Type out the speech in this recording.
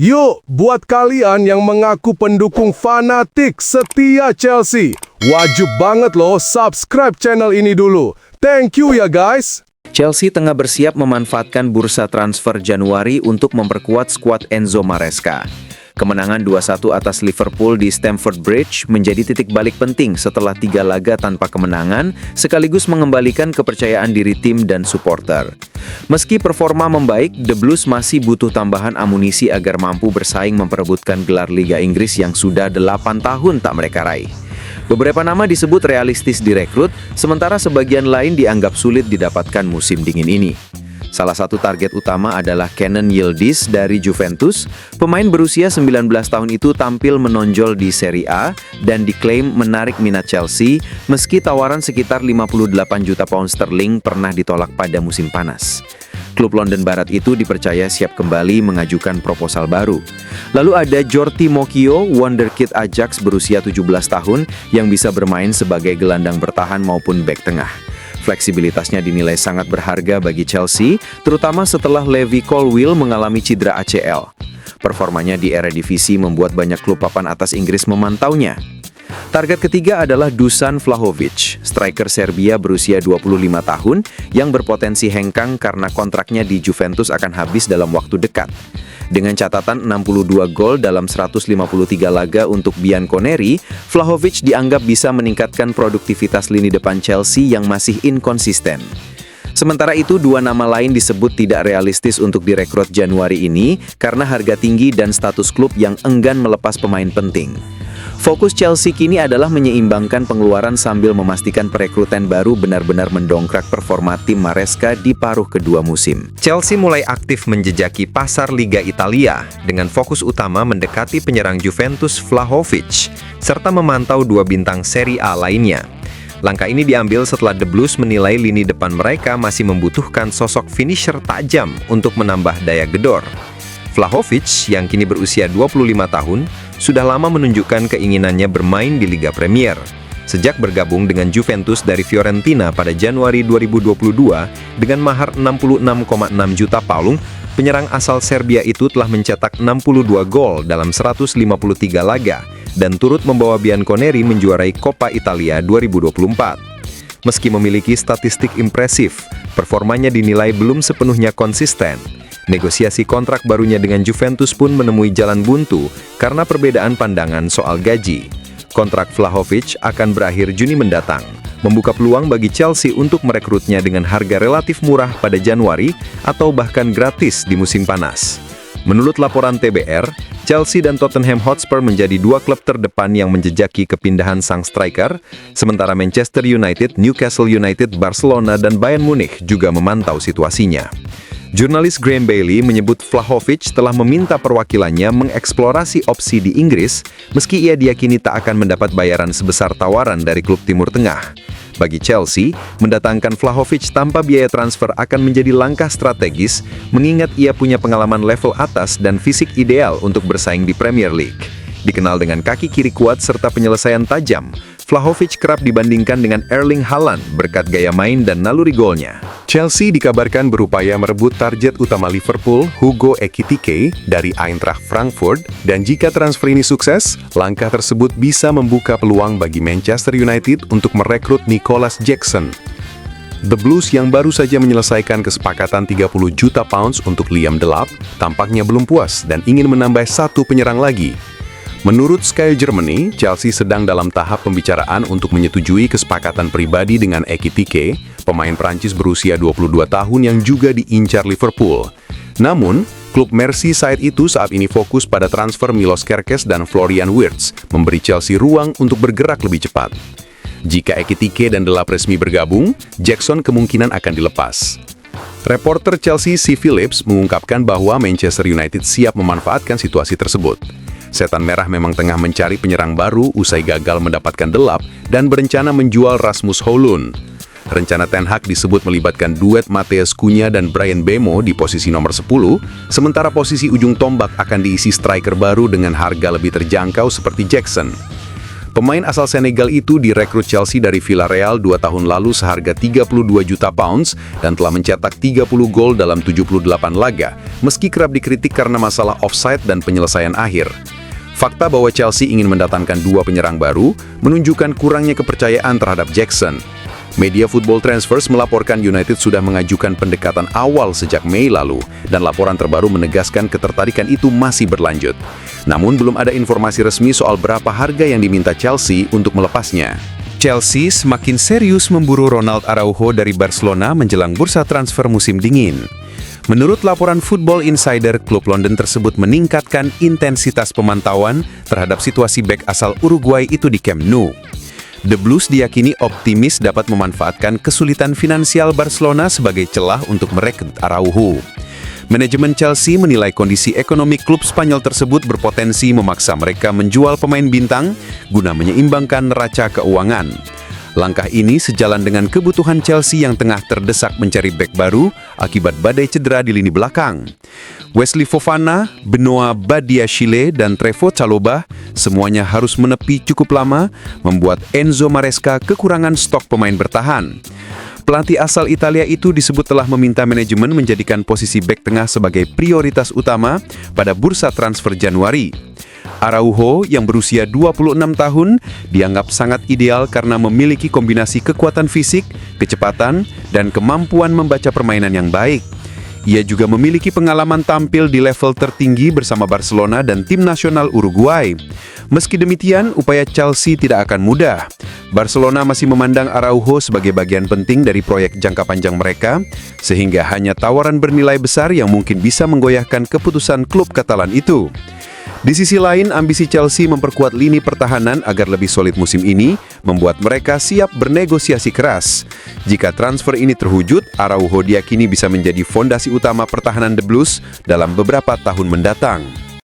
Yuk, buat kalian yang mengaku pendukung fanatik setia Chelsea, wajib banget loh subscribe channel ini dulu. Thank you ya guys. Chelsea tengah bersiap memanfaatkan bursa transfer Januari untuk memperkuat skuad Enzo Maresca. Kemenangan 2-1 atas Liverpool di Stamford Bridge menjadi titik balik penting setelah 3 laga tanpa kemenangan, sekaligus mengembalikan kepercayaan diri tim dan supporter. Meski performa membaik, The Blues masih butuh tambahan amunisi agar mampu bersaing memperebutkan gelar Liga Inggris yang sudah 8 tahun tak mereka raih. Beberapa nama disebut realistis direkrut, sementara sebagian lain dianggap sulit didapatkan musim dingin ini. Salah satu target utama adalah Kenan Yildiz dari Juventus. Pemain berusia 19 tahun itu tampil menonjol di Serie A dan diklaim menarik minat Chelsea, meski tawaran sekitar 58 juta pound sterling pernah ditolak pada musim panas. Klub London Barat itu dipercaya siap kembali mengajukan proposal baru. Lalu ada Jordi Mokio, wonderkid Ajax berusia 17 tahun yang bisa bermain sebagai gelandang bertahan maupun bek tengah. Fleksibilitasnya dinilai sangat berharga bagi Chelsea, terutama setelah Levi Colwill mengalami cedera ACL. Performanya di Eredivisie membuat banyak klub papan atas Inggris memantaunya. Target ketiga adalah Dusan Vlahovic, striker Serbia berusia 25 tahun yang berpotensi hengkang karena kontraknya di Juventus akan habis dalam waktu dekat. Dengan catatan 62 gol dalam 153 laga untuk Bianconeri, Vlahovic dianggap bisa meningkatkan produktivitas lini depan Chelsea yang masih inkonsisten. Sementara itu, 2 nama lain disebut tidak realistis untuk direkrut Januari ini karena harga tinggi dan status klub yang enggan melepas pemain penting. Fokus Chelsea kini adalah menyeimbangkan pengeluaran sambil memastikan perekrutan baru benar-benar mendongkrak performa tim Maresca di paruh kedua musim. Chelsea mulai aktif menjejaki pasar Liga Italia dengan fokus utama mendekati penyerang Juventus Vlahovic serta memantau 2 bintang Serie A lainnya. Langkah ini diambil setelah The Blues menilai lini depan mereka masih membutuhkan sosok finisher tajam untuk menambah daya gedor. Vlahovic yang kini berusia 25 tahun sudah lama menunjukkan keinginannya bermain di Liga Premier. Sejak bergabung dengan Juventus dari Fiorentina pada Januari 2022 dengan mahar 66,6 juta pound, penyerang asal Serbia itu telah mencetak 62 gol dalam 153 laga dan turut membawa Bianconeri menjuarai Coppa Italia 2024. Meski memiliki statistik impresif, performanya dinilai belum sepenuhnya konsisten. Negosiasi kontrak barunya dengan Juventus pun menemui jalan buntu karena perbedaan pandangan soal gaji. Kontrak Vlahovic akan berakhir Juni mendatang, membuka peluang bagi Chelsea untuk merekrutnya dengan harga relatif murah pada Januari atau bahkan gratis di musim panas. Menurut laporan TBR, Chelsea dan Tottenham Hotspur menjadi 2 klub terdepan yang menjejaki kepindahan sang striker, sementara Manchester United, Newcastle United, Barcelona, dan Bayern Munich juga memantau situasinya. Jurnalis Graham Bailey menyebut Vlahovic telah meminta perwakilannya mengeksplorasi opsi di Inggris, meski ia diyakini tak akan mendapat bayaran sebesar tawaran dari klub Timur Tengah. Bagi Chelsea, mendatangkan Vlahovic tanpa biaya transfer akan menjadi langkah strategis, mengingat ia punya pengalaman level atas dan fisik ideal untuk bersaing di Premier League. Dikenal dengan kaki kiri kuat serta penyelesaian tajam, Vlahovic kerap dibandingkan dengan Erling Haaland berkat gaya main dan naluri golnya. Chelsea dikabarkan berupaya merebut target utama Liverpool, Hugo Ekitike, dari Eintracht Frankfurt, dan jika transfer ini sukses, langkah tersebut bisa membuka peluang bagi Manchester United untuk merekrut Nicolas Jackson. The Blues yang baru saja menyelesaikan kesepakatan 30 juta pounds untuk Liam Delap, tampaknya belum puas dan ingin menambah 1 penyerang lagi. Menurut Sky Germany, Chelsea sedang dalam tahap pembicaraan untuk menyetujui kesepakatan pribadi dengan Ekitike, pemain Prancis berusia 22 tahun yang juga diincar Liverpool. Namun, klub Merseyside itu saat ini fokus pada transfer Milos Kerkez dan Florian Wirtz, memberi Chelsea ruang untuk bergerak lebih cepat. Jika Ekitike dan Delap resmi bergabung, Jackson kemungkinan akan dilepas. Reporter Chelsea C. Phillips mengungkapkan bahwa Manchester United siap memanfaatkan situasi tersebut. Setan Merah memang tengah mencari penyerang baru usai gagal mendapatkan Delap dan berencana menjual Rasmus Højlund. Rencana Ten Hag disebut melibatkan duet Matheus Cunha dan Bryan Mbeumo di posisi nomor 10, sementara posisi ujung tombak akan diisi striker baru dengan harga lebih terjangkau seperti Jackson. Pemain asal Senegal itu direkrut Chelsea dari Villarreal 2 tahun lalu seharga 32 juta pounds dan telah mencetak 30 gol dalam 78 laga, meski kerap dikritik karena masalah offside dan penyelesaian akhir. Fakta bahwa Chelsea ingin mendatangkan 2 penyerang baru menunjukkan kurangnya kepercayaan terhadap Jackson. Media Football Transfers melaporkan United sudah mengajukan pendekatan awal sejak Mei lalu, dan laporan terbaru menegaskan ketertarikan itu masih berlanjut. Namun belum ada informasi resmi soal berapa harga yang diminta Chelsea untuk melepasnya. Chelsea semakin serius memburu Ronald Araujo dari Barcelona menjelang bursa transfer musim dingin. Menurut laporan Football Insider, klub London tersebut meningkatkan intensitas pemantauan terhadap situasi bek asal Uruguay itu di Camp Nou. The Blues diyakini optimis dapat memanfaatkan kesulitan finansial Barcelona sebagai celah untuk merekrut Araujo. Manajemen Chelsea menilai kondisi ekonomi klub Spanyol tersebut berpotensi memaksa mereka menjual pemain bintang guna menyeimbangkan neraca keuangan. Langkah ini sejalan dengan kebutuhan Chelsea yang tengah terdesak mencari bek baru akibat badai cedera di lini belakang. Wesley Fofana, Benoit Badiashile, dan Trevoh Chalobah semuanya harus menepi cukup lama, membuat Enzo Maresca kekurangan stok pemain bertahan. Pelatih asal Italia itu disebut telah meminta manajemen menjadikan posisi bek tengah sebagai prioritas utama pada bursa transfer Januari. Araujo yang berusia 26 tahun dianggap sangat ideal karena memiliki kombinasi kekuatan fisik, kecepatan, dan kemampuan membaca permainan yang baik. Ia juga memiliki pengalaman tampil di level tertinggi bersama Barcelona dan tim nasional Uruguay. Meski demikian, upaya Chelsea tidak akan mudah. Barcelona masih memandang Araujo sebagai bagian penting dari proyek jangka panjang mereka, sehingga hanya tawaran bernilai besar yang mungkin bisa menggoyahkan keputusan klub Katalan itu. Di sisi lain, ambisi Chelsea memperkuat lini pertahanan agar lebih solid musim ini, membuat mereka siap bernegosiasi keras. Jika transfer ini terwujud, Araujo diyakini bisa menjadi fondasi utama pertahanan The Blues dalam beberapa tahun mendatang.